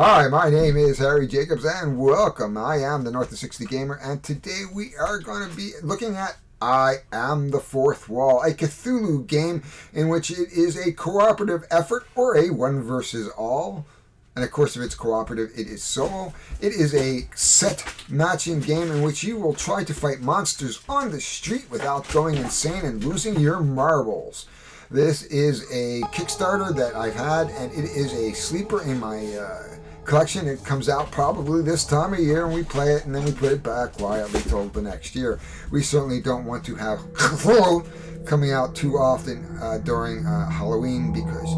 Hi, my name is Harry Jacobs and welcome. I am the North of 60 Gamer and today we are going to be looking at I Am the Fourth Wall, a Cthulhu game in which it is a cooperative effort or a one versus all. And of course, if it's cooperative, it is solo. It is a set matching game in which you will try to fight monsters on the street without going insane and losing your marbles. This is a Kickstarter that I've had, and it is a sleeper in my collection. It comes out probably this time of year, and we play it, and then we put it back quietly till the next year. We certainly don't want to have coming out too often during Halloween because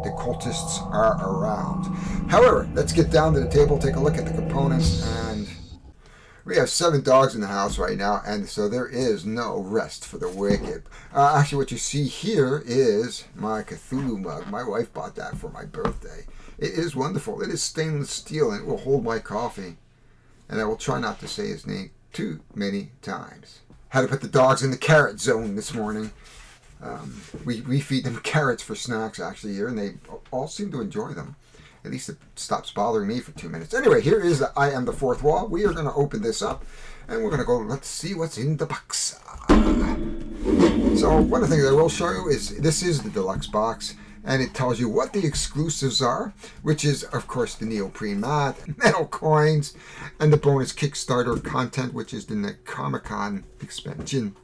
the cultists are around. However, let's get down to the table, take a look at the components, and we have 7 dogs in the house right now, and so there is no rest for the wicked. Actually, what you see here is my Cthulhu mug. My wife bought that for my birthday. It is wonderful. It is stainless steel, and it will hold my coffee. And I will try not to say his name too many times. Had to put the dogs in the carrot zone this morning. We feed them carrots for snacks, actually, here, and they all seem to enjoy them. At least it stops bothering me for 2 minutes. Anyway, here is the I Am the Fourth Wall. We are going to open this up, and we're going to go, let's see what's in the box. So one of the things I will show you is this is the deluxe box, and it tells you what the exclusives are, which is, of course, the neoprene mat, metal coins, and the bonus Kickstarter content, which is the Necronomicon expansion,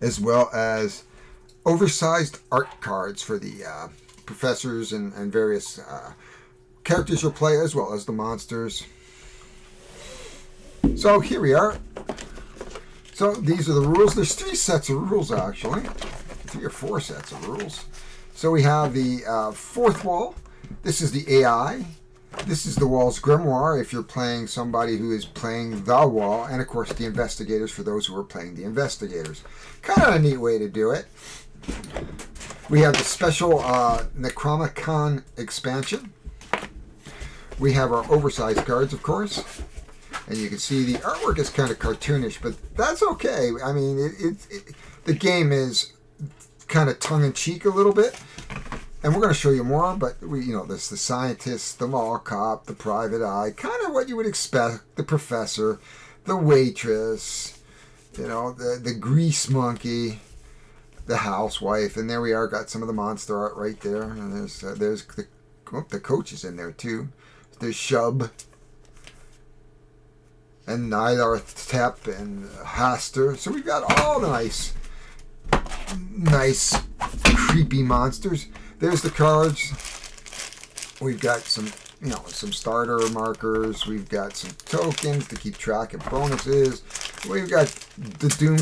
as well as oversized art cards for the professors and various characters you'll play, as well as the monsters. So here we are. So these are the rules. There's 3 sets of rules, actually. 3 or 4 sets of rules. So we have the fourth wall. This is the AI. This is the wall's grimoire if you're playing somebody who is playing the wall. And of course the investigators for those who are playing the investigators. Kind of a neat way to do it. We have the special Necronomicon expansion. We have our oversized cards, of course. And you can see the artwork is kind of cartoonish, but that's okay. I mean, the game is kind of tongue-in-cheek a little bit. And we're going to show you more, but there's the scientist, the mall cop, the private eye, kind of what you would expect, the professor, the waitress, the grease monkey, the housewife, and there we are, got some of the monster art right there, and there's the coach is in there too. There's Shub, and Nyarlathotep, and Haster. So we've got all the nice, creepy monsters. There's the cards. We've got some starter markers. We've got some tokens to keep track of bonuses. We've got the Doom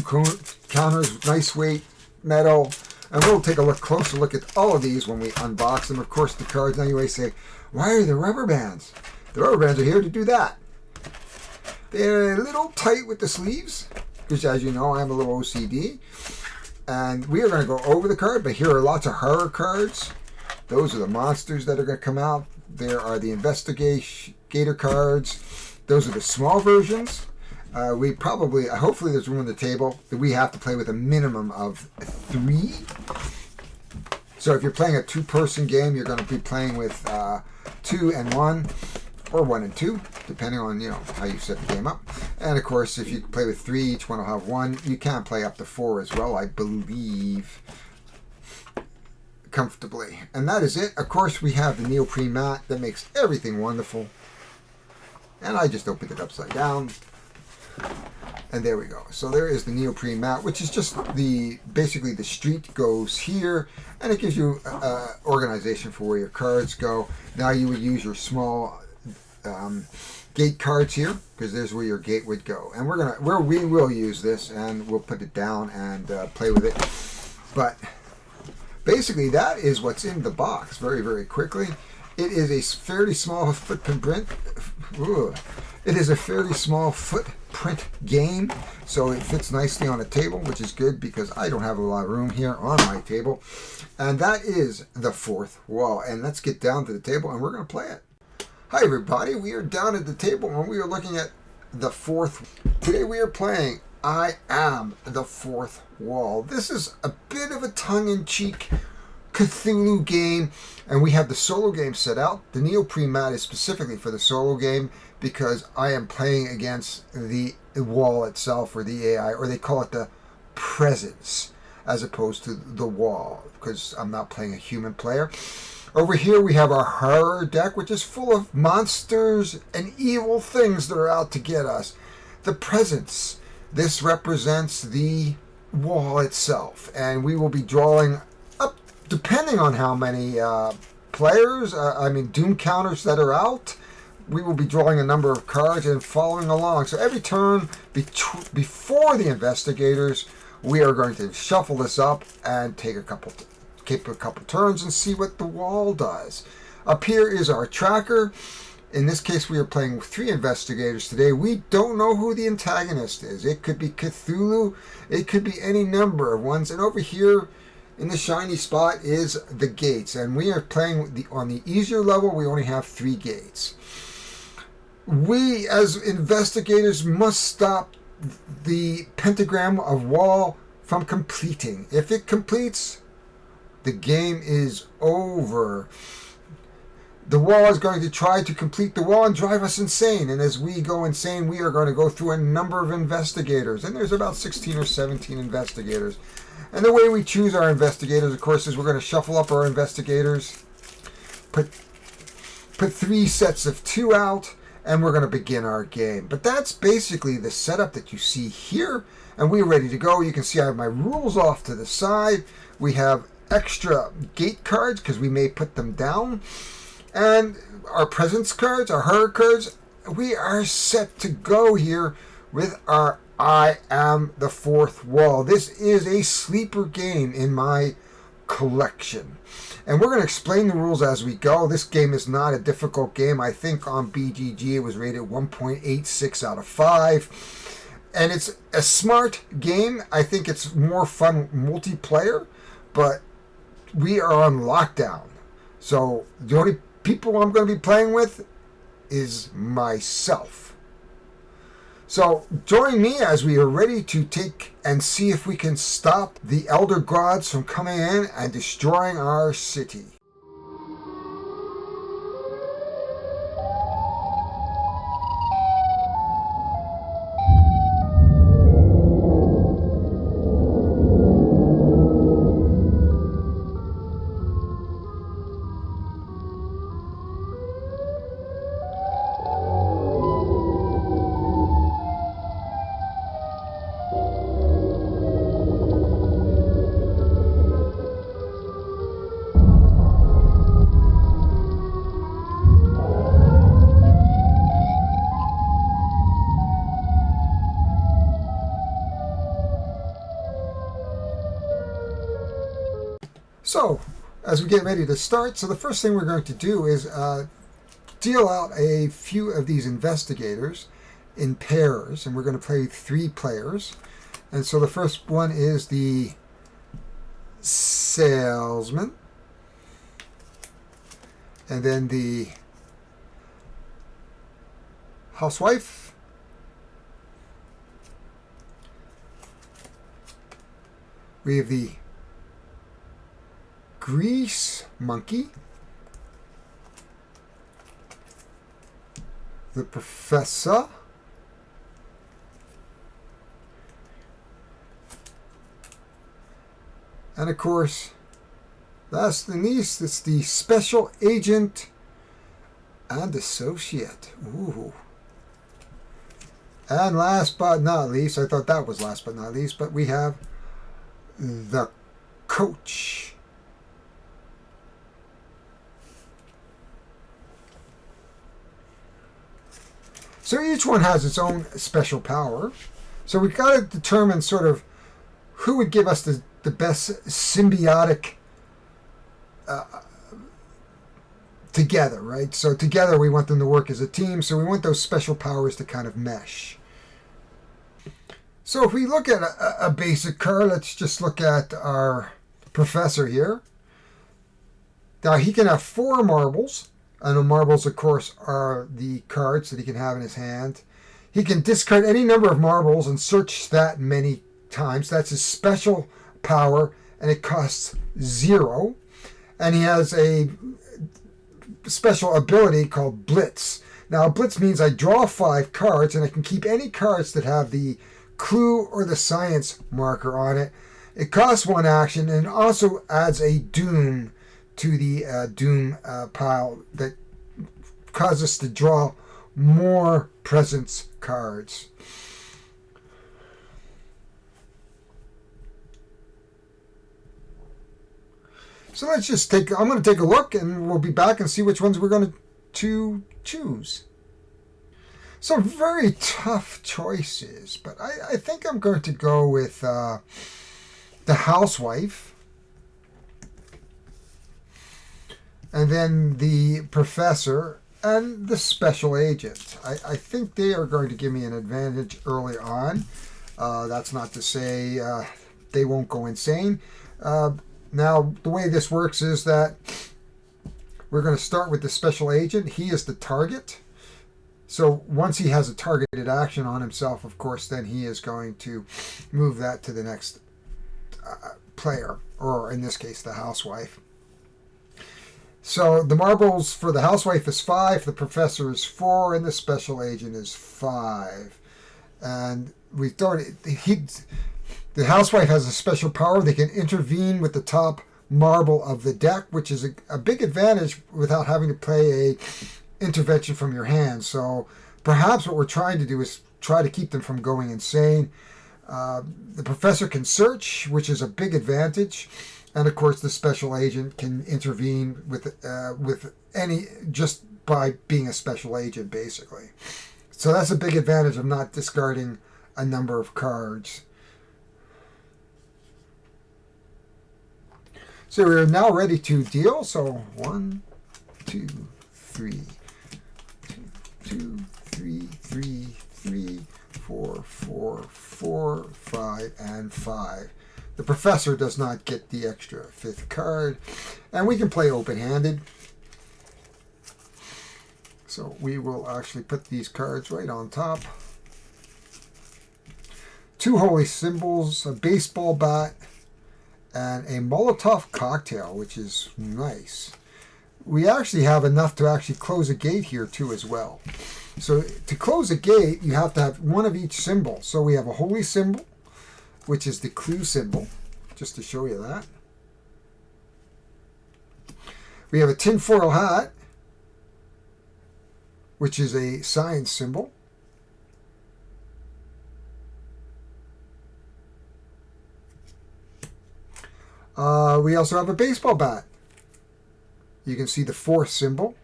counters, nice weight metal, and we'll take a closer look at all of these when we unbox them. Of course, the cards. Now you may say, why are the rubber bands? The rubber bands are here to do that. They're a little tight with the sleeves, because as you know, I have a little OCD. And we are going to go over the card, but here are lots of horror cards. Those are the monsters that are going to come out. There are the investigator cards. Those are the small versions. Hopefully there's room on the table. We have to play with a minimum of 3. So if you're playing a 2-person game, you're going to be playing with 2 and 1, or 1 and 2, depending on how you set the game up. And of course, if you play with 3, each one will have 1. You can play up to 4 as well, I believe, comfortably. And that is it. Of course, we have the neoprene mat that makes everything wonderful. And I just opened it upside down. And there we go. So there is the neoprene mat, which is just basically the street goes here, and it gives you organization for where your cards go. Now you would use your small gate cards here, because there's where your gate would go. And we will use this, and we'll put it down and play with it. But basically, that is what's in the box. Very, very quickly, it is a fairly small footprint. It is a fairly small footprint game, so it fits nicely on a table, which is good because I don't have a lot of room here on my table. And that is the fourth wall. And let's get down to the table, and we're going to play it. Hi everybody, we are down at the table and we are looking at the fourth. Today we are playing I Am the Fourth Wall. This is a bit of a tongue-in-cheek Cthulhu game, and we have the solo game set out. The neoprene mat is specifically for the solo game because I am playing against the wall itself, or the AI, or they call it the presence, as opposed to the wall, because I'm not playing a human player. Over here we have our horror deck, which is full of monsters and evil things that are out to get us. The presence, this represents the wall itself, and we will be drawing up, depending on how many players, doom counters that are out, we will be drawing a number of cards and following along. So every turn before the investigators, we are going to shuffle this up and take a couple turns and see what the wall does. Up here is our tracker. In this case, we are playing with 3 investigators today. We don't know who the antagonist is. It could be Cthulhu. It could be any number of ones. And over here in the shiny spot is the gates. And we are playing on the easier level. We only have 3 gates. We, as investigators, must stop the pentagram of wall from completing. If it completes, the game is over. The wall is going to try to complete the wall and drive us insane. And as we go insane, we are going to go through a number of investigators. And there's about 16 or 17 investigators. And the way we choose our investigators, of course, is we're going to shuffle up our investigators, put 3 sets of 2 out, and we're going to begin our game. But that's basically the setup that you see here. And we're ready to go. You can see I have my rules off to the side. We have extra gate cards because we may put them down. And our presence cards, our horror cards, we are set to go here with our I Am the Fourth Wall. This is a sleeper game in my collection. And we're going to explain the rules as we go. This game is not a difficult game. I think on BGG it was rated 1.86 out of 5. And it's a smart game. I think it's more fun multiplayer, but we are on lockdown. So the only people I'm going to be playing with is myself. So join me as we are ready to take and see if we can stop the Elder Gods from coming in and destroying our city. So, as we get ready to start, so the first thing we're going to do is deal out a few of these investigators in pairs, and we're going to play 3 players. And so the first one is the salesman, and then the housewife, we have the grease monkey, the professor, and of course, last but not least, it's the special agent and associate. Ooh. And last but not least, I thought that was last but not least, but we have the coach. So each one has its own special power. So we've got to determine sort of who would give us the best symbiotic together, right? So together we want them to work as a team. So we want those special powers to kind of mesh. So if we look at a basic card, let's just look at our professor here. Now he can have 4 marbles. And the marbles, of course, are the cards that he can have in his hand. He can discard any number of marbles and search that many times. That's his special power, and it costs 0. and he has a special ability called Blitz. Now, Blitz means I draw 5 cards, and I can keep any cards that have the clue or the science marker on it. It costs 1 action, and also adds a Doom to the Doom pile that causes us to draw more presence cards. So let's just I'm going to take a look, and we'll be back and see which ones we're going to choose. Some very tough choices, but I think I'm going to go with the housewife, and then the professor, and the special agent. I think they are going to give me an advantage early on. That's not to say they won't go insane. Now, the way this works is that we're going to start with the special agent. He is the target. So once he has a targeted action on himself, of course, then he is going to move that to the next player, or in this case, the housewife. So the marbles for the housewife is 5, the professor is 4, and the special agent is 5. And we thought the housewife has a special power. They can intervene with the top marble of the deck, which is a big advantage without having to play a intervention from your hand. So perhaps what we're trying to do is try to keep them from going insane. The professor can search, which is a big advantage. And of course, the special agent can intervene with any, just by being a special agent, basically. So that's a big advantage of not discarding a number of cards. So we're now ready to deal. So 1, 2, 3, 2, 3, 3, 3, 4, 4, 4, 5, and 5. The professor does not get the extra 5th card, and we can play open-handed. So we will actually put these cards right on top. 2 holy symbols, a baseball bat, and a Molotov cocktail, which is nice. We actually have enough to actually close a gate here too as well. So to close a gate, you have to have one of each symbol. So we have a holy symbol, which is the clue symbol, just to show you that. We have a tinfoil hat, which is a science symbol. We also have a baseball bat. You can see the 4th symbol.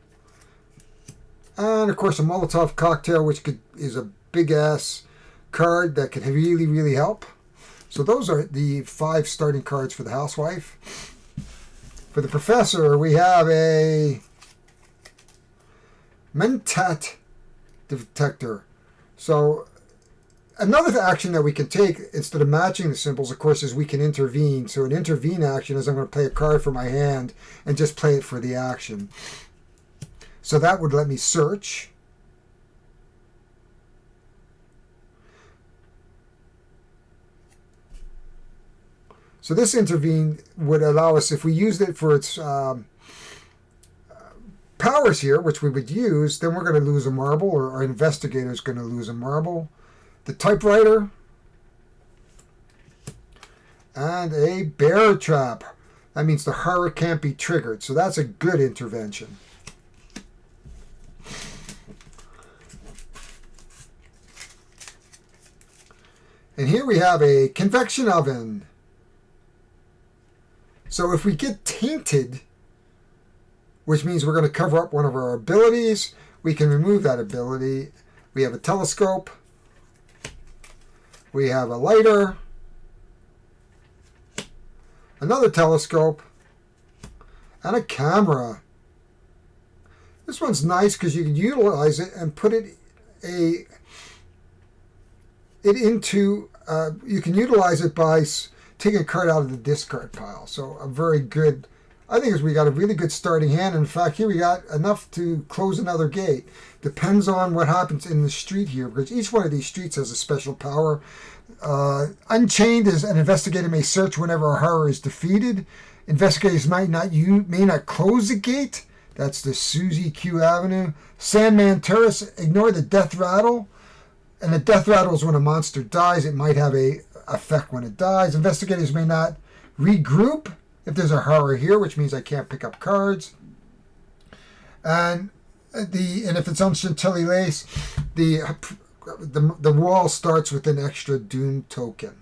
And of course a Molotov cocktail, which is a big ass card that can really, really help. So those are the 5 starting cards for the housewife. For the professor, we have a Mentat detector. So another action that we can take, instead of matching the symbols, of course, is we can intervene. So an intervene action is I'm going to play a card from my hand and just play it for the action. So that would let me search. So this intervene would allow us, if we used it for its powers here, which we would use, then we're going to lose a marble, or our investigator is going to lose a marble. The typewriter, and a bear trap. That means the horror can't be triggered, so that's a good intervention. And here we have a convection oven. So if we get tainted, which means we're going to cover up one of our abilities, we can remove that ability. We have a telescope. We have a lighter. Another telescope. And a camera. This one's nice because you can utilize it and put it into, you can utilize it by taking a card out of the discard pile. So a very good, I think we got a really good starting hand. In fact, here we got enough to close another gate. Depends on what happens in the street here, because each one of these streets has a special power. Unchained is an investigator may search whenever a horror is defeated. Investigators may not close the gate. That's the Susie Q Avenue. Sandman Terrace, ignore the death rattle. And the death rattle is when a monster dies. It might have a effect when it dies. Investigators may not regroup if there's a horror here, which means I can't pick up cards. And if it's on Chantilly Lace, the wall starts with an extra Doom token.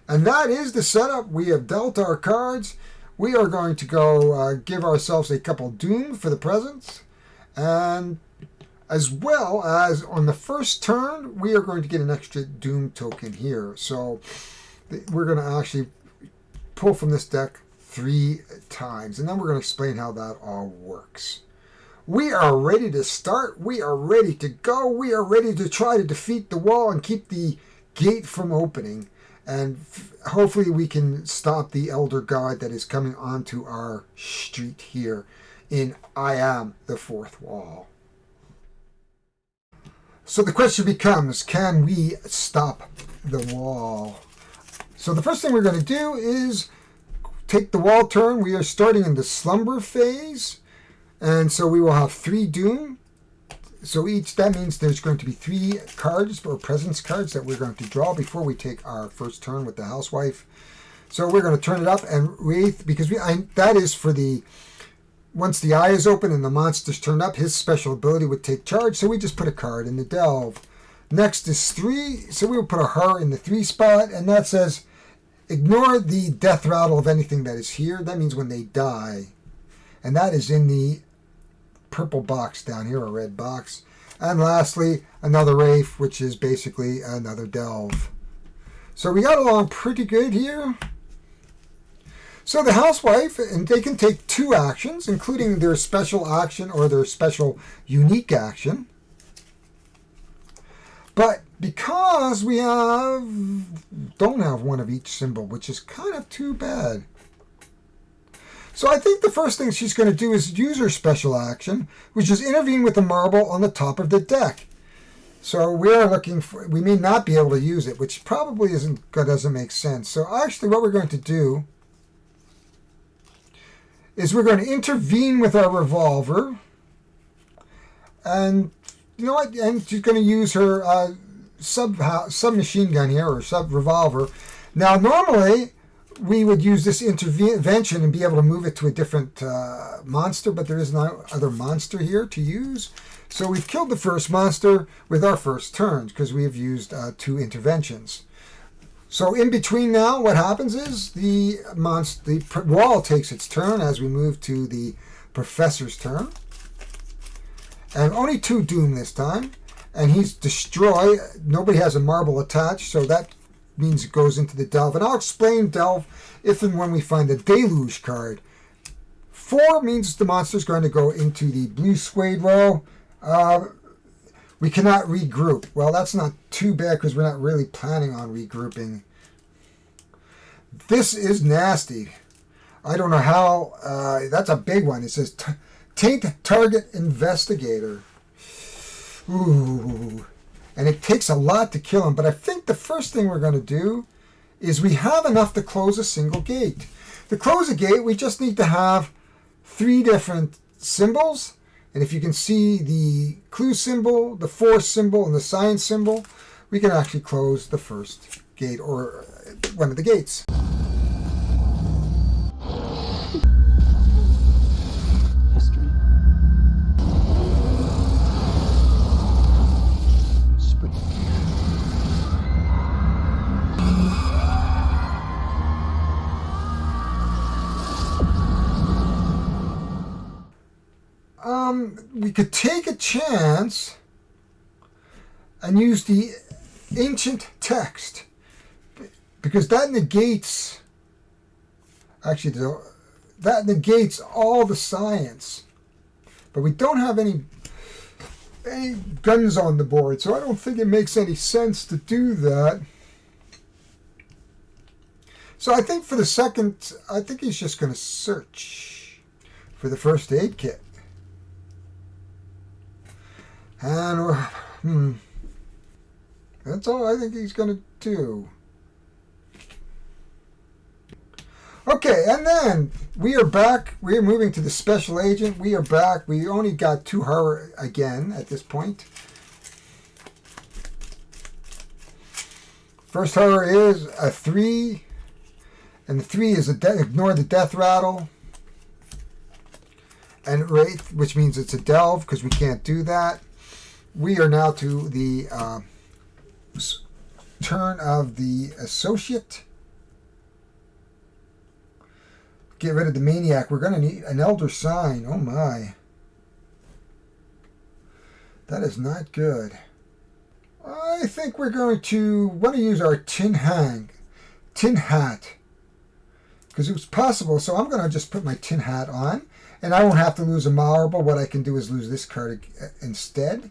And that is the setup. We have dealt our cards. We are going to go give ourselves a couple Doom for the presents. And as well as on the first turn, we are going to get an extra Doom token here. So we're going to actually pull from this deck 3 times. And then we're going to explain how that all works. We are ready to start. We are ready to go. We are ready to try to defeat the wall and keep the gate from opening. And hopefully we can stop the Elder God that is coming onto our street here in I Am the Fourth Wall. So the question becomes, can we stop the wall? So the first thing we're going to do is take the wall turn. We are starting in the slumber phase. And so we will have 3 Doom. So that means there's going to be 3 cards or presence cards that we're going to draw before we take our first turn with the housewife. So we're going to turn it up, and Wraith, because that is for once the eye is open and the monster's turned up, his special ability would take charge. So we just put a card in the delve. Next is 3. So we will put a horror in the 3 spot, and that says ignore the death rattle of anything that is here. That means when they die. And that is in the purple box down here, a red box. And lastly, another Wraith, which is basically another delve. So we got along pretty good here. So the housewife, and they can take 2 actions, including their special action or their special unique action. But because we don't have one of each symbol, which is kind of too bad. So I think the first thing she's going to do is use her special action, which is intervene with the marble on the top of the deck. So we may not be able to use it, which probably doesn't make sense. So actually what we're going to do is we're going to intervene with our revolver. And you know what? And she's going to use her submachine gun here, or sub-revolver. Now normally we would use this intervention and be able to move it to a different monster, but there is no other monster here to use. So we've killed the first monster with our first turns because we have used 2 interventions. So in between now, what happens is the wall takes its turn as we move to the professor's turn. And only 2 Doom this time. And he's destroy. Nobody has a marble attached, so that means it goes into the delve. And I'll explain delve if and when we find the deluge card. 4 means the monster's going to go into the blue suede row. We cannot regroup. Well, that's not too bad because we're not really planning on regrouping. This is nasty. I don't know how. That's a big one. It says taint target investigator. Ooh. And it takes a lot to kill him. But I think the first thing we're going to do is we have enough to close a single gate. To close a gate, we just need to have 3 different symbols. And if you can see the clue symbol, the force symbol, and the science symbol, we can actually close the first gate, or one of the gates. We could take a chance and use the ancient text, because that negates all the science, but we don't have any guns on the board, so I don't think it makes any sense to do that. So I think for the second, I think he's just going to search for the first aid kit. And that's all I think he's going to do. Okay, and then we are back. We are moving to the special agent. We are back. We only got 2 horror again at this point. First horror is a 3. And the 3 is ignore the death rattle. And Wraith, which means it's a delve because we can't do that. We are now to the turn of the associate. Get rid of the maniac. We're going to need an elder sign. Oh my. That is not good. I think we're going to want to use our tin hat. Because it was possible. So I'm going to just put my tin hat on. And I won't have to lose a marble. What I can do is lose this card instead.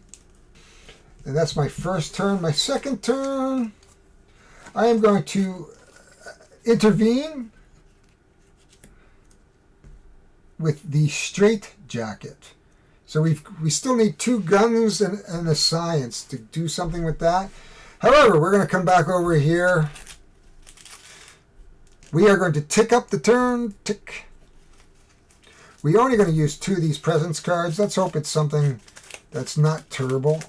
And that's my first turn. My second turn, I am going to intervene with the straight jacket. So we still need 2 guns and a science to do something with that. However, we're going to come back over here. We are going to tick up the turn. Tick. We're only going to use 2 of these presence cards. Let's hope it's something that's not terrible.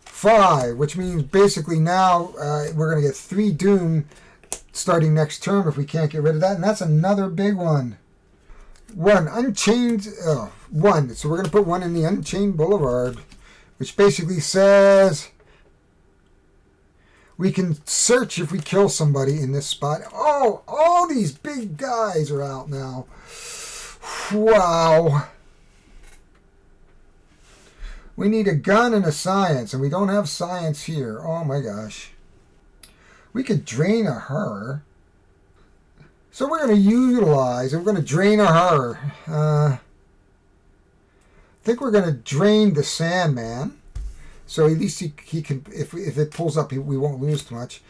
5, which means basically now we're going to get 3 doom starting next turn if we can't get rid of that. And that's another big one. 1, Unchained. 1. So we're going to put 1 in the Unchained Boulevard, which basically says we can search if we kill somebody in this spot. Oh, all these big guys are out now. Wow. We need a gun and a science, and we don't have science here. Oh my gosh. We could drain a horror. So we're going to utilize, and we're going to drain a horror. I think we're going to drain the Sandman. So at least he can, if it pulls up, we won't lose too much.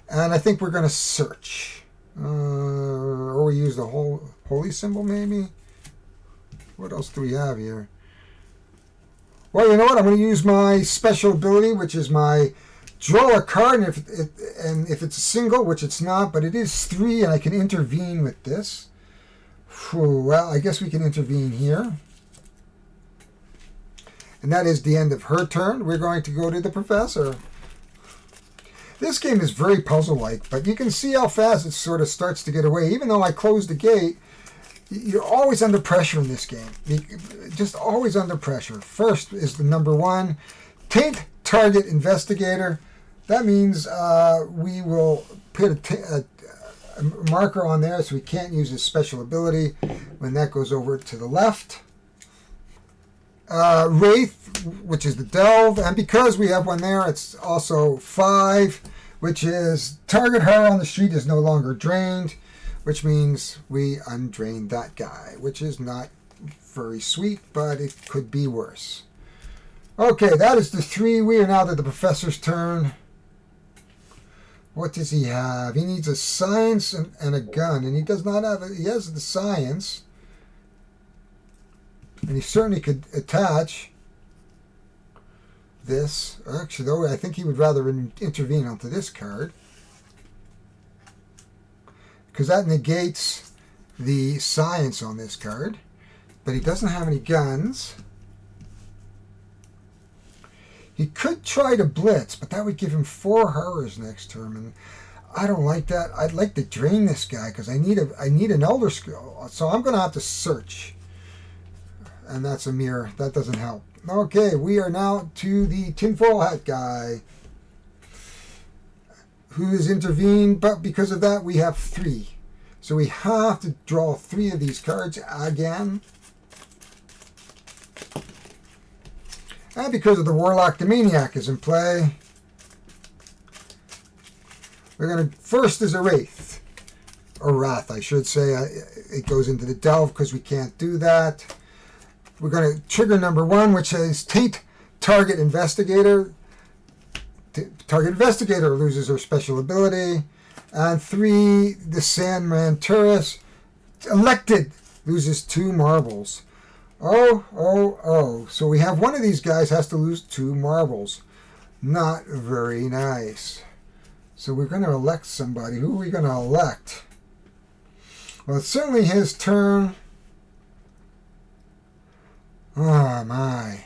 And I think we're going to search. Or we use the holy symbol maybe. What else do we have here? Well, you know what? I'm going to use my special ability, which is my draw a card. And if it's a single, which it's not, but it is 3, and I can intervene with this. Well, I guess we can intervene here. And that is the end of her turn. We're going to go to the professor. This game is very puzzle-like, but you can see how fast it sort of starts to get away. Even though I closed the gate, you're always under pressure in this game. Just always under pressure. First is the number 1. Taint target investigator. That means we will put a marker on there so we can't use his special ability when that goes over to the left. Wraith, which is the delve, and because we have one there, it's also 5, which is target her on the street is no longer drained, which means we undrain that guy, which is not very sweet, but it could be worse. Okay, that is the 3. We are now to the professor's turn. What does he have? He needs a science and a gun, and he does not have he has the science. And he certainly could attach this. Actually, though, I think he would rather intervene onto this card. Because that negates the science on this card. But he doesn't have any guns. He could try to blitz, but that would give him 4 horrors next turn. And I don't like that. I'd like to drain this guy because I need an elder skill. So I'm going to have to search. And that's a mirror. That doesn't help. Okay, we are now to the tinfoil hat guy, who has intervened, but because of that, we have 3. So we have to draw 3 of these cards again. And because of the Warlock, the Maniac is in play. We're going to, first is a Wraith, or Wrath, I should say. It goes into the Delve because we can't do that. We're going to trigger number 1, which says Taint Target Investigator. Target Investigator loses her special ability. And 3, the Sandman Turris. Elected loses 2 marbles. Oh. So we have one of these guys has to lose 2 marbles. Not very nice. So we're going to elect somebody. Who are we going to elect? Well, it's certainly his turn. Oh, my.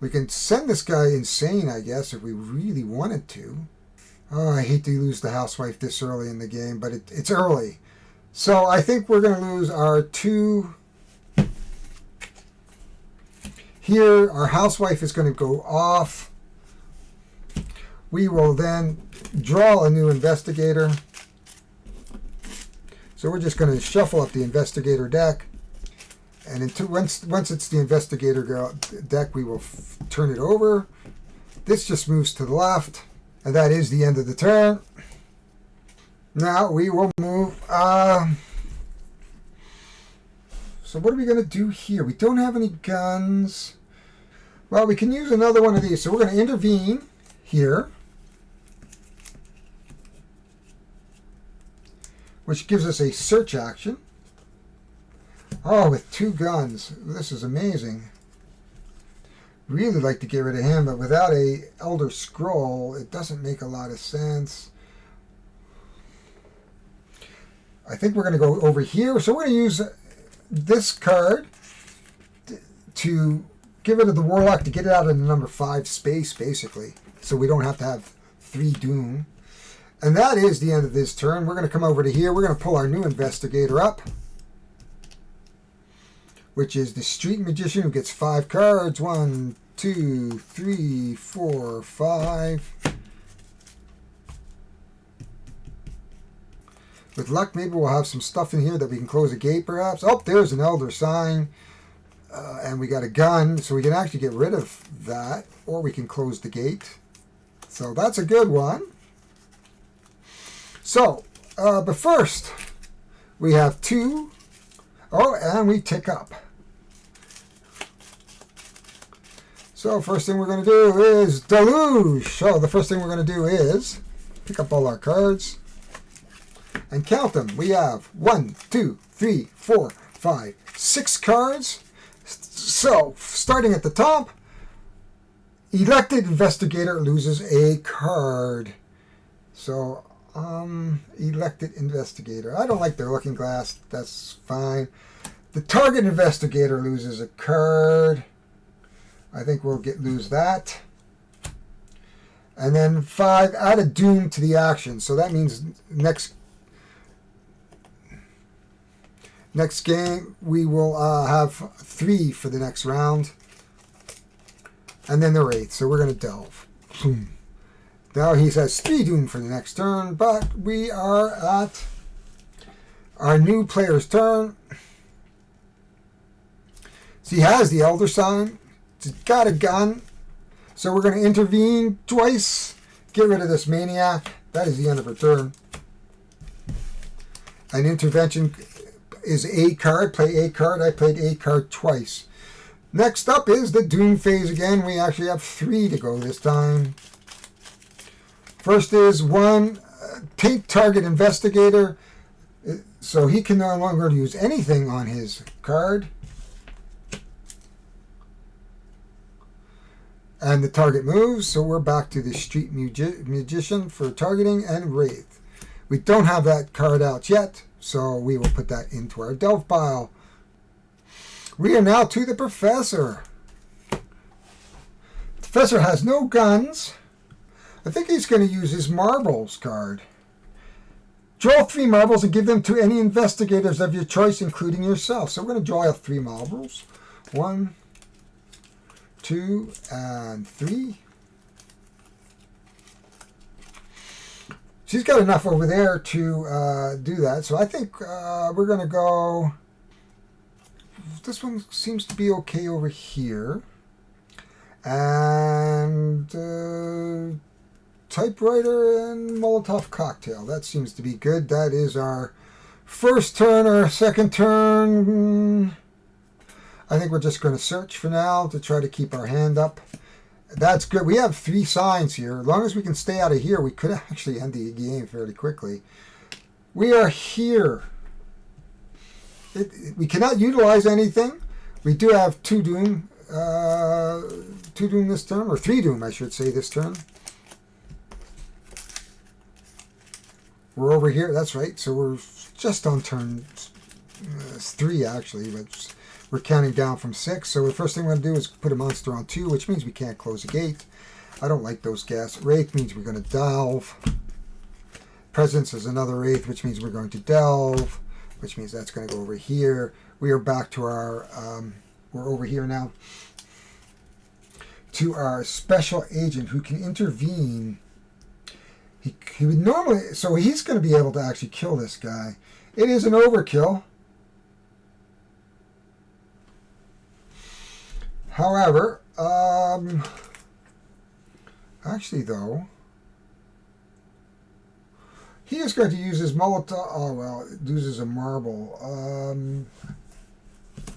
We can send this guy insane, I guess, if we really wanted to. Oh, I hate to lose the housewife this early in the game, but it's early. So I think we're going to lose our 2. Here, our housewife is going to go off. We will then draw a new investigator. So we're just going to shuffle up the investigator deck. And once it's the investigator deck, we will turn it over. This just moves to the left. And that is the end of the turn. Now we will move. So what are we going to do here? We don't have any guns. Well, we can use another one of these. So we're going to intervene here, which gives us a search action. Oh, with 2 guns. This is amazing. Really like to get rid of him, but without a Elder Scroll, it doesn't make a lot of sense. I think we're going to go over here. So we're going to use this card to get rid of the Warlock to get it out of the number 5 space, basically. So we don't have to have 3 Doom. And that is the end of this turn. We're going to come over to here. We're going to pull our new investigator up, which is the Street Magician, who gets 5 cards. 1, 2, 3, 4, 5. With luck, maybe we'll have some stuff in here that we can close a gate, perhaps. Oh, there's an Elder Sign. And we got a gun, so we can actually get rid of that. Or we can close the gate. So that's a good one. So, but first, we have 2. Oh, and we tick up. So first thing we're going to do is Deluge. So the first thing we're going to do is pick up all our cards and count them. We have 1, 2, 3, 4, 5, 6 cards. So starting at the top, Elected Investigator loses a card. So Elected Investigator. I don't like their looking glass. That's fine. The Target Investigator loses a card. I think we'll lose that. And then 5, add a Doom to the action. So that means next game we will have 3 for the next round. And then the Wraith. So we're going to delve. Now he says 3 Doom for the next turn. But we are at our new player's turn. So he has the Elder Sign. He's got a gun. So we're going to intervene twice. Get rid of this Maniac. That is the end of her turn. An intervention is a card. Play a card. I played a card twice. Next up is the Doom phase again. We actually have 3 to go this time. First is 1, take Target Investigator. So he can no longer use anything on his card. And the target moves, so we're back to the Street Magician for targeting and Wraith. We don't have that card out yet, so we will put that into our delve pile. We are now to the Professor. The Professor has no guns. I think he's going to use his Marbles card. Draw 3 marbles and give them to any investigators of your choice, including yourself. So we're going to draw 3 marbles. 1, 2, and 3. She's got enough over there to do that. So I think we're going to go... This one seems to be okay over here. And typewriter and Molotov cocktail. That seems to be good. That is our first turn. Our second turn... I think we're just going to search for now to try to keep our hand up. That's good. We have 3 signs here. As long as we can stay out of here, we could actually end the game fairly quickly. We are here. We cannot utilize anything. We do have 2 Doom. 2 Doom this turn, or 3 Doom, I should say, this turn. We're over here. That's right. So we're just on turn 3 actually, but we're counting down from 6. So the first thing we're going to do is put a monster on 2, which means we can't close the gate. I don't like those gas. Wraith means we're going to delve. Presence is another Wraith, which means we're going to delve, which means that's going to go over here. We are back to our, we're over here now, to our special agent who can intervene. He would normally, so he's going to be able to actually kill this guy. It is an overkill. However, actually though, he is going to use his Molotov. Oh well, it loses a marble. I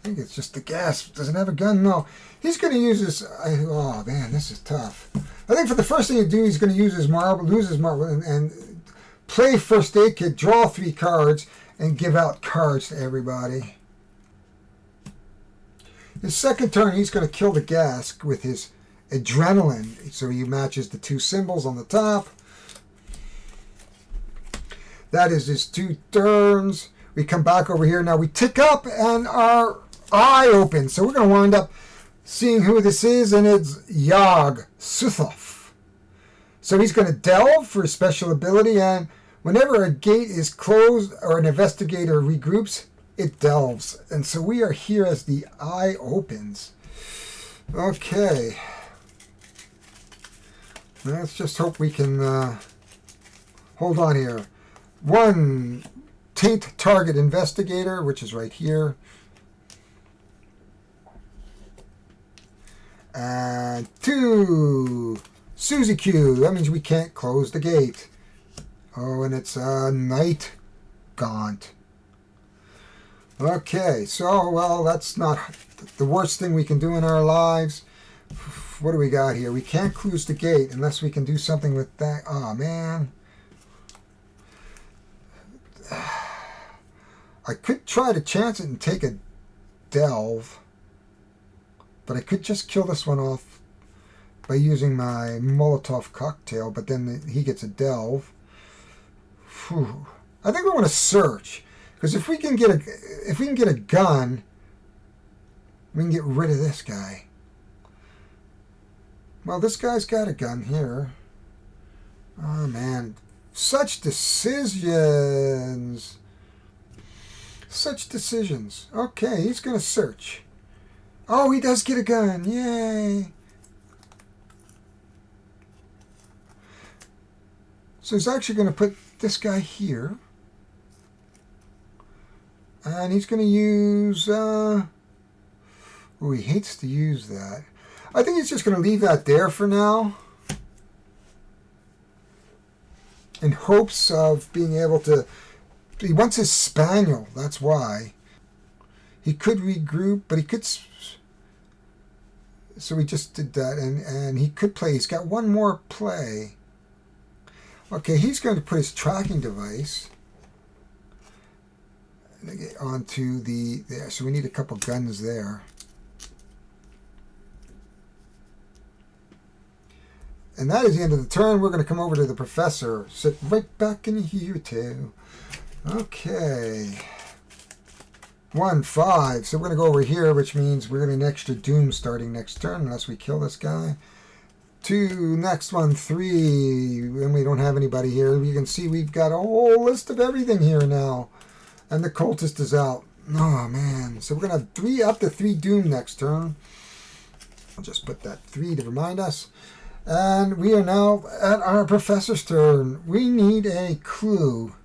think it's just the gas. Doesn't have a gun. No, he's going to use this. Oh man, this is tough. I think for the first thing to do, he's going to use his marble, lose his marble, and play first aid kit, draw 3 cards, and give out cards to everybody. His second turn, he's going to kill the gas with his adrenaline. So he matches the 2 symbols on the top. That is his 2 turns. We come back over here. Now we tick up and our eye opens. So we're going to wind up seeing who this is, and it's Yog Sothoth. So he's going to delve for his special ability, and whenever a gate is closed or an investigator regroups, it delves. And so we are here as the eye opens. Okay. Let's just hope we can hold on here. 1, taint target investigator, which is right here. And 2, Suzy Q. That means we can't close the gate. Oh, and it's a night gaunt. Okay, so, well, that's not the worst thing we can do in our lives. What do we got here? We can't close the gate unless we can do something with that. Oh, man. I could try to chance it and take a delve. But I could just kill this one off by using my Molotov cocktail, but then he gets a delve. Whew. I think we want to search, because if we can get a gun, we can get rid of this guy. Well, this guy's got a gun here. Oh man, such decisions. Such decisions. Okay, he's gonna search. Oh, he does get a gun. Yay. So he's actually going to put this guy here. And he's going to use... oh, he hates to use that. I think he's just going to leave that there for now. In hopes of being able to... He wants his spaniel. That's why. He could regroup, but he could... So we just did that, and he could play. He's got one more play. Okay, he's going to put his tracking device onto there. So we need a couple guns there. And that is the end of the turn. We're going to come over to the professor. Sit right back in here, too. Okay. 1, 5. So we're going to go over here, which means we're going to get an extra doom starting next turn, unless we kill this guy. 2, next one, 3. And we don't have anybody here. You can see we've got a whole list of everything here now. And the cultist is out. Oh, man. So we're going to have 3 up to 3 doom next turn. I'll just put that 3 to remind us. And we are now at our professor's turn. We need a clue.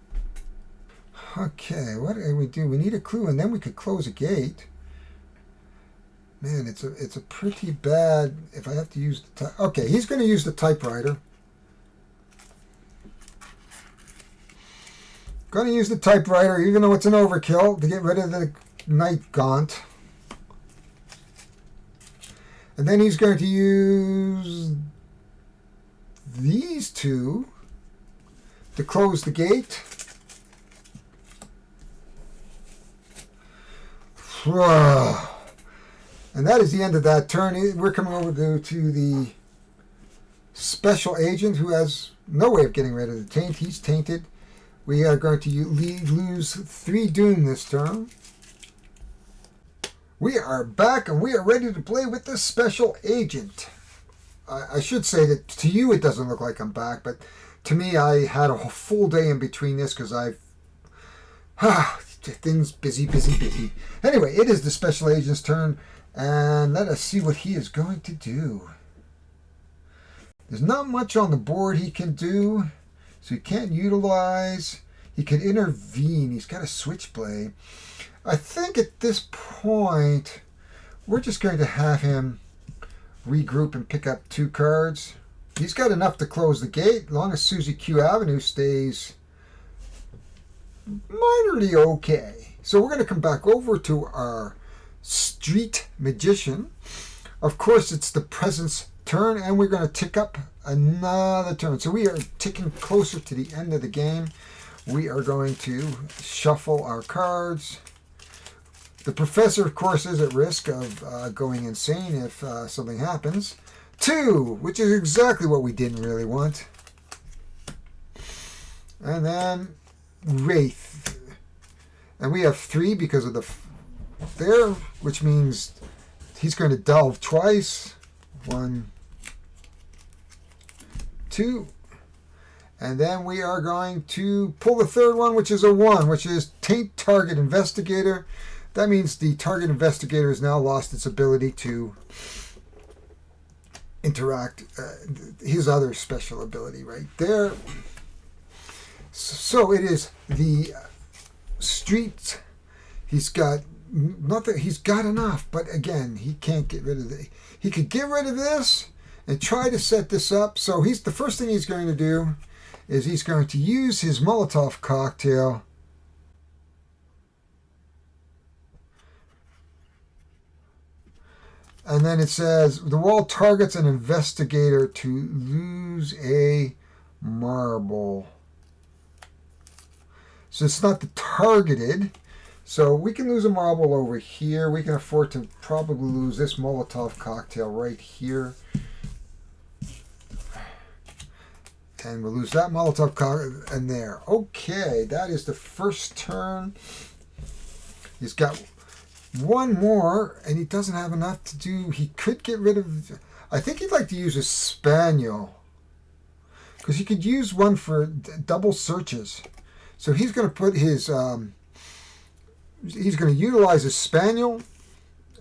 Okay, what do we do? We need a clue, and then we could close a gate. Man, it's a pretty bad... If I have to use the... Okay, he's going to use the typewriter. Going to use the typewriter, even though it's an overkill, to get rid of the night gaunt. And then he's going to use these 2 to close the gate. And that is the end of that turn. We're coming over to the special agent who has no way of getting rid of the taint. He's tainted. We are going to lose 3 Doom this turn. We are back and we are ready to play with the Special Agent. I should say that to you it doesn't look like I'm back, but to me I had a full day in between this because things busy. Anyway, it is the Special Agent's turn, and let us see what he is going to do. There's not much on the board he can do, so he can't utilize. He can intervene. He's got a Switchblade. I think at this point, we're just going to have him regroup and pick up 2 cards. He's got enough to close the gate, as long as Susie Q Avenue stays minorly okay. So we're going to come back over to our Street Magician. Of course, it's the Presence turn, and we're going to tick up another turn. So we are ticking closer to the end of the game. We are going to shuffle our cards. The Professor, of course, is at risk of going insane if something happens. 2, which is exactly what we didn't really want. And then Wraith. And we have 3 because of the there, which means he's going to delve twice. 1, 2. And then we are going to pull the 3rd one, which is a 1, which is Taint Target Investigator. That means the target investigator has now lost its ability to interact, his other special ability right there. So it is the Street. He's got nothing. He's got enough, but again, he can't get rid of it. He could get rid of this and try to set this up. So the first thing he's going to do is he's going to use his Molotov cocktail. And then it says, the wall targets an investigator to lose a marble. So it's not the targeted. So we can lose a marble over here. We can afford to probably lose this Molotov cocktail right here. And we'll lose that Molotov cocktail and there. Okay, that is the first turn. He's got 1 more, and he doesn't have enough to do. He could get rid of. I think he'd like to use a Spaniel, because he could use 1 for double searches. So he's going to put his. He's going to utilize his Spaniel,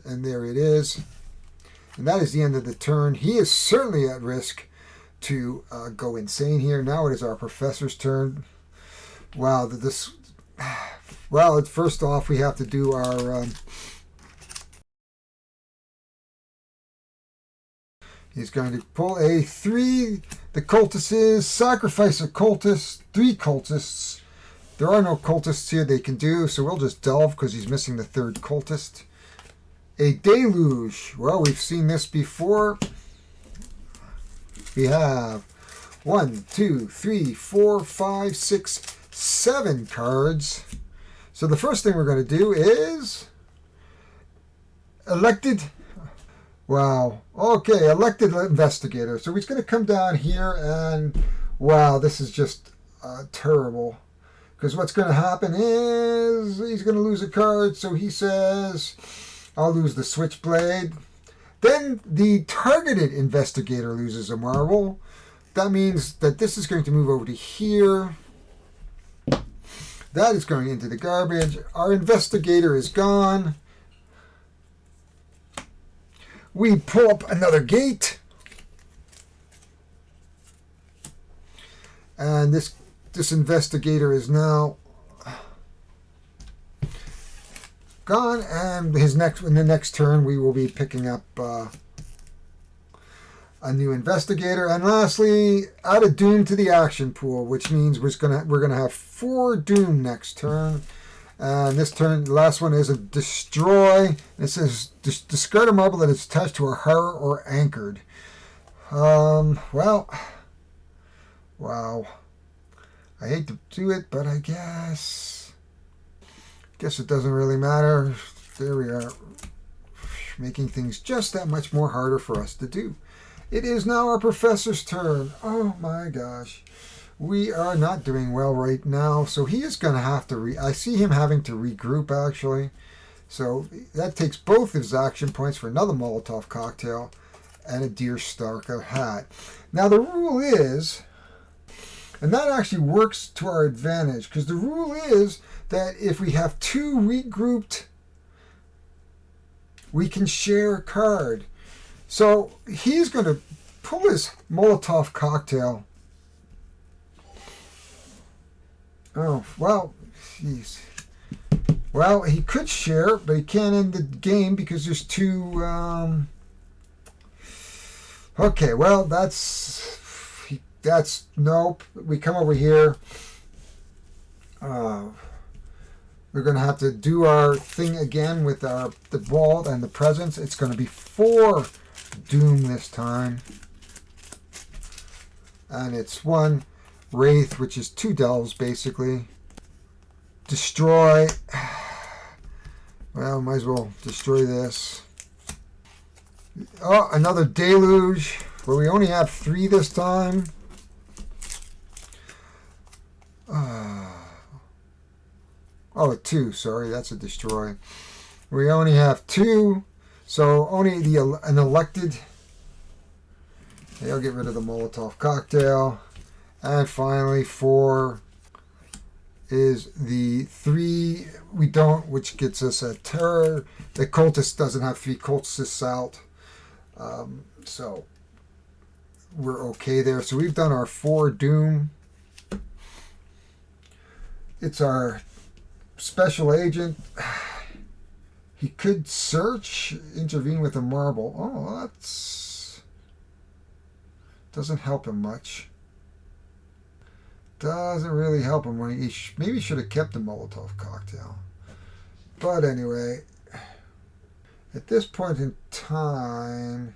and there it is. And that is the end of the turn. He is certainly at risk to go insane here. Now it is our Professor's turn. Wow, this. Well, first off, we have to do our. He's going to pull a 3. The cultist is sacrifice a cultist. 3 cultists. There are no cultists here they can do, so we'll just delve because he's missing the 3rd cultist. A deluge. Well, we've seen this before. We have 1, 2, 3, 4, 5, 6, 7 cards. So the first thing we're going to do is elected. Wow. Okay, elected investigator. So he's going to come down here and wow, this is just terrible. Because what's going to happen is he's going to lose a card. So he says, I'll lose the Switchblade. Then the targeted investigator loses a marble. That means that this is going to move over to here. That is going into the garbage. Our investigator is gone. We pull up another gate. And this investigator is now gone. And in the next turn, we will be picking up a new investigator. And lastly, add a Doom to the action pool, which means we're gonna have 4 Doom next turn. And this turn, the last one is a destroy. It says discard a marble that is attached to a horror or anchored. Well, wow. I hate to do it, but I guess it doesn't really matter. There we are, making things just that much more harder for us to do. It is now our Professor's turn. Oh my gosh. we are not doing well right now. So he is going to have to I see him having to regroup, actually. So that takes both his action points for another Molotov cocktail and a Deer Stalker hat. Now the rule is, and that actually works to our advantage, because the rule is that if we have two regrouped, we can share a card. So he's going to pull his Molotov cocktail. Oh, well, jeez. Well, he could share, but he can't end the game because there's two... Okay, well, that's... Nope. We come over here. We're going to have to do our thing again with the ball and the presents. It's going to be 4 Doom this time. And it's 1 Wraith, which is 2 Delves, basically. Destroy. Well, might as well destroy this. Oh, another Deluge, where we only have 3 this time. Oh, 2, sorry, that's a destroy. We only have 2, so only an elected. I'll get rid of the Molotov cocktail. And finally, 4 is the 3 we don't, which gets us a terror. The cultist doesn't have 3 cultists out. So we're okay there. So we've done our 4 Doom. It's our special agent. He could search, intervene with a marble. Oh, that's... doesn't help him much. Doesn't really help him when he maybe should have kept the Molotov cocktail. But anyway, at this point in time,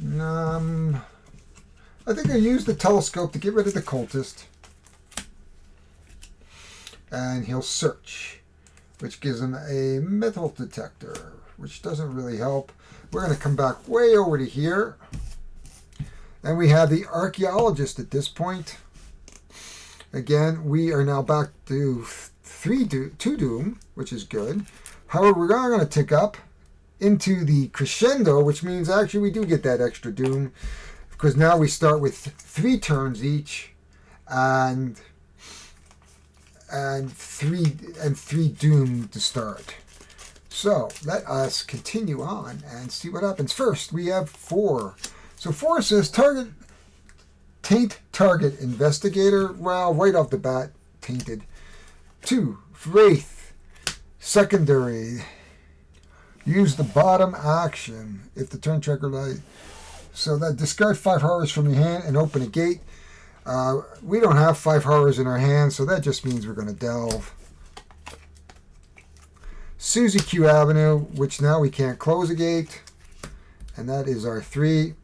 I think I used the telescope to get rid of the cultist. And he'll search, which gives him a metal detector, which doesn't really help. We're going to come back way over to here. And we have the archaeologist at this point. Again, we are now back to 2 Doom, which is good. However, we're now going to tick up into the crescendo, which means actually we do get that extra Doom, because now we start with 3 turns each, and 3 Doom to start. So let us continue on and see what happens. First, we have 4. So 4 says taint target investigator. Well, right off the bat, tainted. 2, Wraith, secondary. Use the bottom action if the turn tracker light. So that discard 5 horrors from your hand and open a gate. We don't have 5 horrors in our hand, so that just means we're going to delve. Susie Q Avenue, which now we can't close a gate. And that is our 3.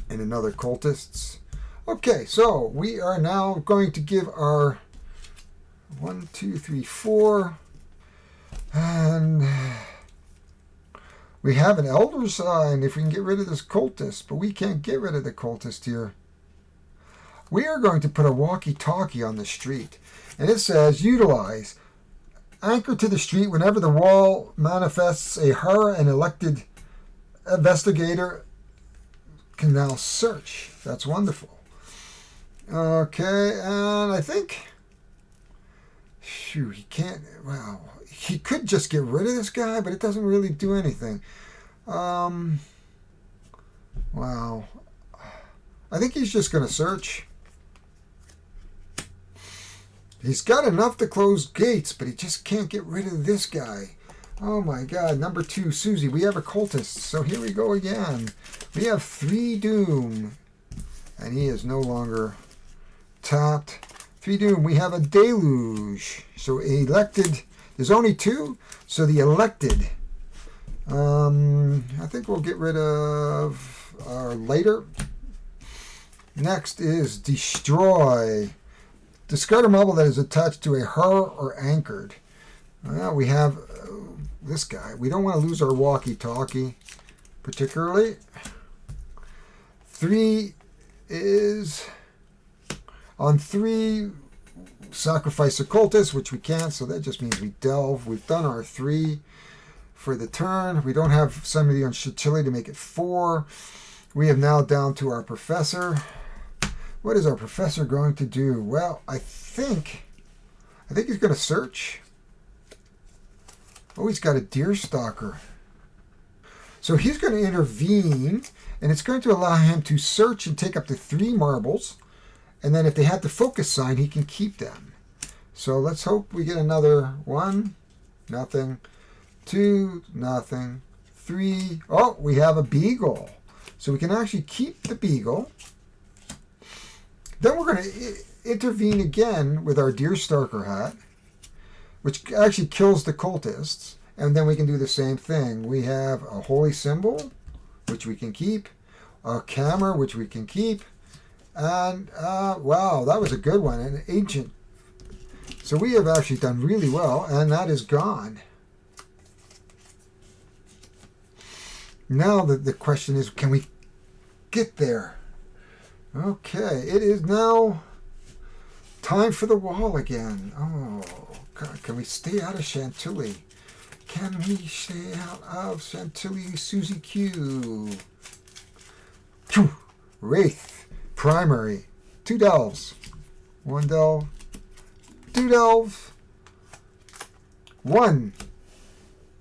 And another cultists. Okay, so we are now going to give our 1, 2, 3, 4. And we have an elder sign if we can get rid of this cultist, but we can't get rid of the cultist here. We are going to put a walkie-talkie on the street, and it says utilize anchor to the street whenever the wall manifests a horror and elected investigator can now search. That's wonderful. Okay, and I think he can't. Wow. He could just get rid of this guy, but it doesn't really do anything. Wow. I think he's just going to search. He's got enough to close gates, but he just can't get rid of this guy. Oh my God. Number 2, Susie. We have a cultist. So here we go again. We have 3 Doom. And he is no longer tapped. 3 Doom. We have a Deluge. So elected... There's only 2, so the elected. I think we'll get rid of our later. Next is destroy. Discard a marble that is attached to a horror or anchored. Well, we have this guy. We don't want to lose our walkie-talkie, particularly. 3 is on 3. Sacrifice a cultist, which we can't, so that just means we delve. We've done our 3 for the turn. We don't have somebody on Chile to make it 4. We have now down to our professor. What is our professor going to do? Well, I think he's going to search. Oh, he's got a deer stalker. So he's going to intervene, and it's going to allow him to search and take up to 3 marbles. And then if they have the focus sign, he can keep them. So let's hope we get another 1, nothing, 2, nothing, 3. Oh, we have a beagle. So we can actually keep the beagle. Then we're going to intervene again with our deer stalker hat, which actually kills the cultists. And then we can do the same thing. We have a holy symbol, which we can keep, a camera, which we can keep, and wow, that was a good one, an ancient. So we have actually done really well, and that is gone. Now the question is, can we get there? Okay, it is now time for the wall again. Oh, God, can we stay out of Chantilly? Can we stay out of Chantilly, Susie Q? Wraith, primary, 2 delves. 1 delve, 2 delve. 1.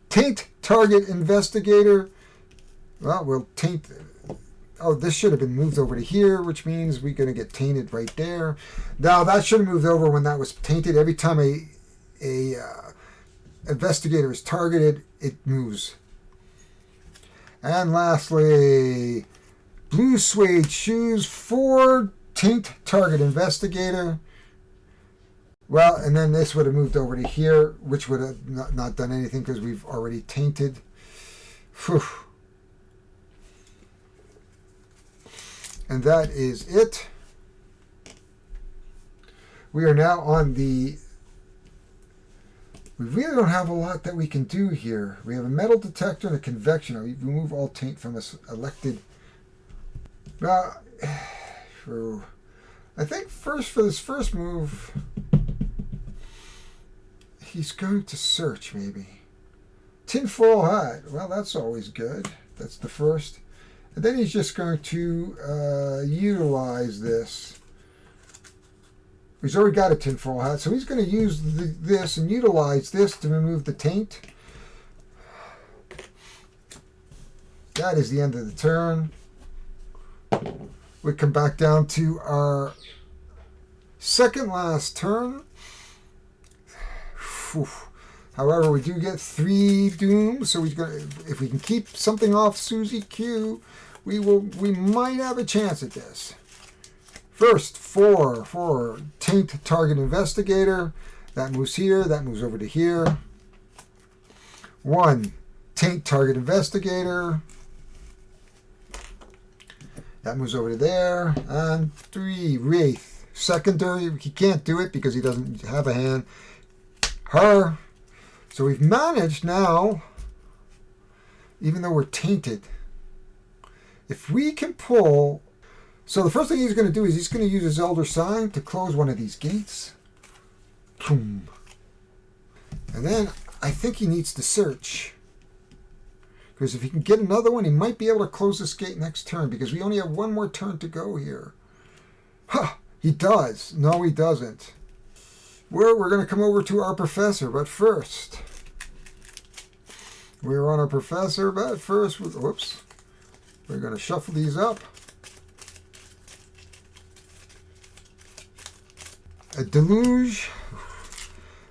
Taint target investigator. Well, we'll taint. Oh, this should have been moved over to here, which means we're going to get tainted right there. Now, that should have moved over when that was tainted. Every time a investigator is targeted, it moves. And lastly, blue suede shoes, 4 taint target investigator. Well, and then this would have moved over to here, which would have not done anything because we've already tainted. Whew. And that is it. We are now on the... We really don't have a lot that we can do here. We have a metal detector and a convection. We remove all taint from a elected... I think first for this first move, he's going to search maybe. Tinfoil hat. Well, that's always good. That's the first. And then he's just going to utilize this. He's already got a tinfoil hat, so he's going to use this and utilize this to remove the taint. That is the end of the turn. We come back down to our second last turn. Whew. However, we do get 3 dooms, so if we can keep something off Susie Q, we might have a chance at this. First, 4 for taint target investigator. That moves here. That moves over to here. 1 taint target investigator. That moves over to there. And 3 wraith secondary. He can't do it because he doesn't have a hand. Her. So we've managed now, even though we're tainted, if we can pull... So the first thing he's going to do is he's going to use his Elder Sign to close one of these gates. Boom. And then I think he needs to search. Because if he can get another one, he might be able to close this gate next turn, because we only have 1 more turn to go here. Huh, he does. No, he doesn't. We're going to come over to our professor, but first... We're on our professor, but first... Whoops. We're going to shuffle these up. A deluge.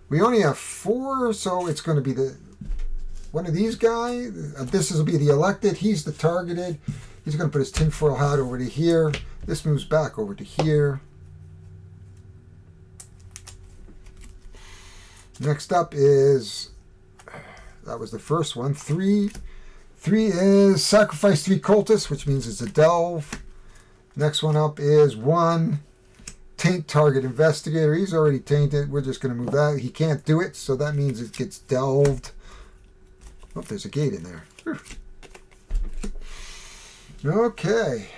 We only have 4, so it's going to be one of these guys. This will be the elected. He's the targeted. He's going to put his tinfoil hat over to here. This moves back over to here. Next up is, that was the first one, 3. 3 is sacrifice 3 cultists, which means it's a delve. Next one up is 1 taint target investigator. He's already tainted. We're just going to move that. He can't do it, so that means it gets delved. Oh, there's a gate in there. Okay.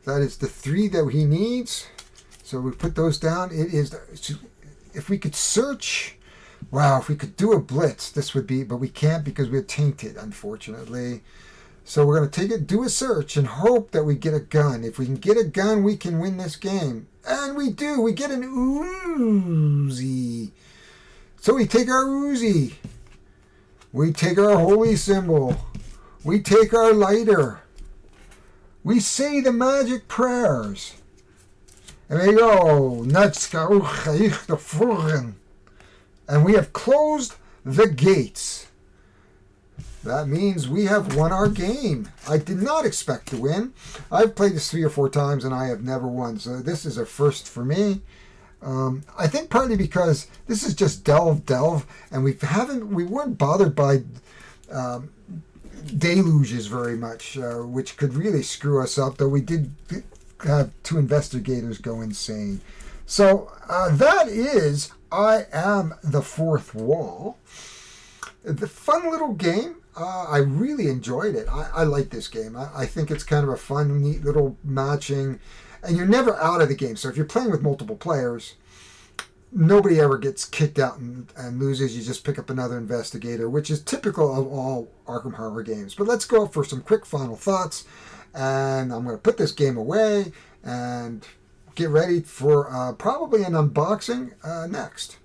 That is the 3 that he needs. So we put those down. It is, if we could search, wow, if we could do a blitz, this would be, but we can't because we're tainted, unfortunately. So we're going to take it, do a search, and hope that we get a gun. If we can get a gun, we can win this game. And we do. We get an Uzi. So we take our Uzi. We take our holy symbol. We take our lighter. We say the magic prayers. And we go. And we have closed the gates. That means we have won our game. I did not expect to win. I've played this 3 or 4 times and I have never won. So this is a first for me. I think partly because this is just delve, and we weren't bothered by deluges very much, which could really screw us up. Though we did have 2 investigators go insane. So that is I Am the Fourth Wall. The fun little game. I really enjoyed it. I like this game. I think it's kind of a fun, neat little matching. And you're never out of the game. So if you're playing with multiple players, nobody ever gets kicked out and loses. You just pick up another investigator, which is typical of all Arkham Horror games. But let's go for some quick final thoughts. And I'm going to put this game away and get ready for probably an unboxing next.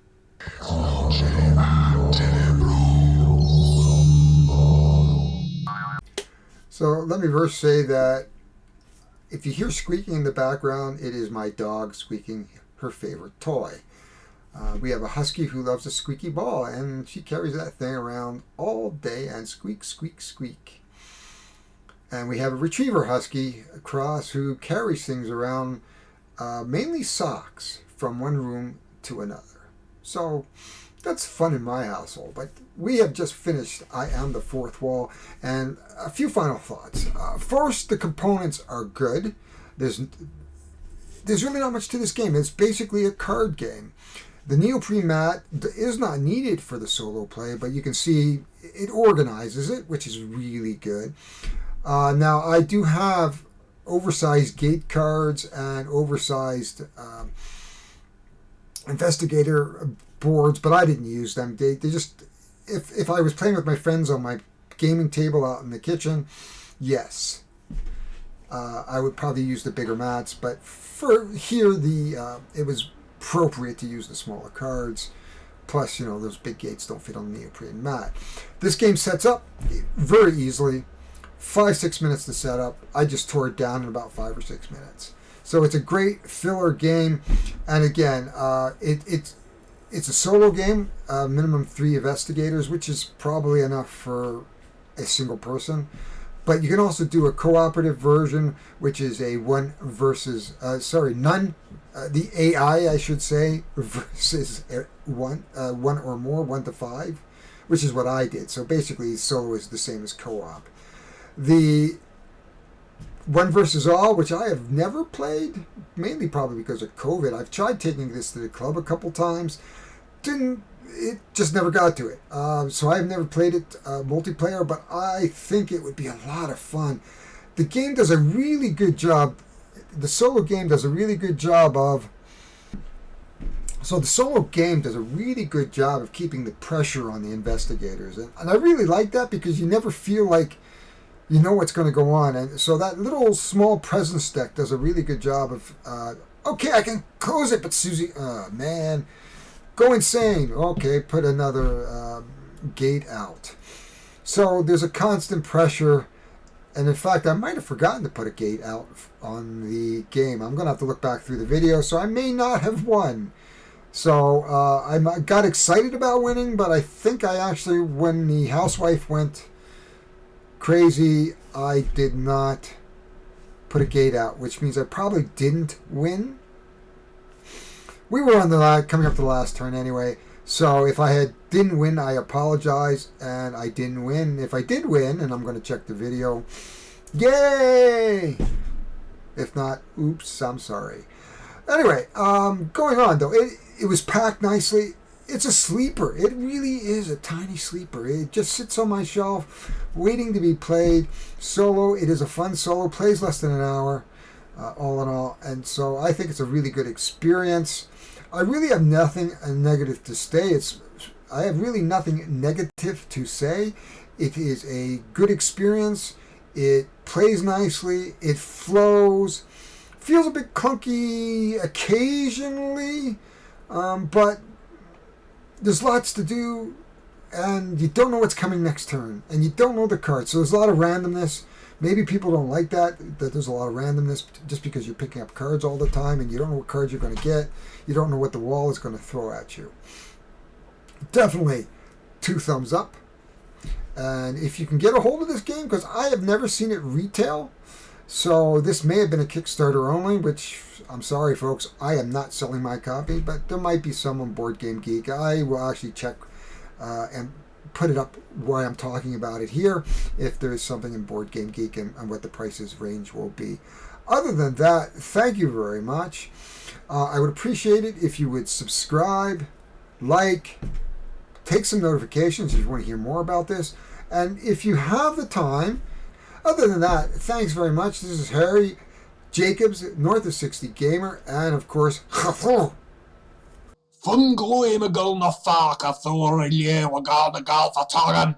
So let me first say that if you hear squeaking in the background, it is my dog squeaking her favorite toy. We have a husky who loves a squeaky ball, and she carries that thing around all day and squeak, squeak, squeak. And we have a retriever husky, a cross, who carries things around, mainly socks, from one room to another. So that's fun in my household. But we have just finished I Am the Fourth Wall, and a few final thoughts. First, the components are good. There's really not much to this game. It's basically a card game. The neoprene mat is not needed for the solo play, but you can see it organizes it, which is really good. Now, I do have oversized gate cards and oversized investigator boards, but I didn't use them. They just, if I was playing with my friends on my gaming table out in the kitchen, yes, I would probably use the bigger mats. But for here, it was appropriate to use the smaller cards. Plus, those big gates don't fit on the neoprene mat. This game sets up very easily. 5-6 minutes to set up. I just tore it down in about 5 or 6 minutes. So it's a great filler game, and again, it's a solo game, minimum 3 investigators, which is probably enough for a single person. But you can also do a cooperative version, which is a none, the AI, I should say, versus one or more, 1 to 5, which is what I did. So basically, solo is the same as co-op. The one versus all, which I have never played, mainly probably because of COVID. I've tried taking this to the club a couple times. It just never got to it. So I've never played it multiplayer, but I think it would be a lot of fun. The game does a really good job. The solo game does a really good job of keeping the pressure on the investigators. And I really like that because you never feel like you know what's going to go on. And so that little small presence deck does a really good job of, okay, I can close it, but Susie, man, go insane. Okay, put another gate out. So there's a constant pressure. And in fact, I might have forgotten to put a gate out on the game. I'm going to have to look back through the video, so I may not have won. So I got excited about winning, but I think I actually, when the housewife went crazy, I did not put a gate out, which means I probably didn't win. We were coming up to the last turn anyway, so if I didn't win, I apologize, and I didn't win. If I did win, and I'm going to check the video, yay! If not, oops, I'm sorry. Anyway, going on though, it was packed nicely. It's a sleeper. It really is a tiny sleeper. It just sits on my shelf, waiting to be played. Solo, it is a fun solo. Plays less than an hour. all in all. And so I think it's a really good experience. I really have nothing negative to say. I have really nothing negative to say. It is a good experience. It plays nicely. It flows. Feels a bit clunky occasionally, but there's lots to do, and you don't know what's coming next turn, and you don't know the cards. So there's a lot of randomness. Maybe people don't like that there's a lot of randomness just because you're picking up cards all the time and you don't know what cards you're going to get. You don't know what the wall is going to throw at you. Definitely 2 thumbs up. And if you can get a hold of this game, because I have never seen it retail, so this may have been a Kickstarter only, which I'm sorry, folks, I am not selling my copy, but there might be some on Board Game Geek. I will actually check and put it up where I'm talking about it here if there is something in Board Game Geek and what the prices range will be. Other than that, thank you very much. I would appreciate it if you would subscribe, like, take some notifications if you want to hear more about this. And if you have the time, other than that, thanks very much. This is Harry Jacobs, North of 60 Gamer, and of course, Fun gloim y gul na ffac a thor y llew a gael na gael ffa tagan.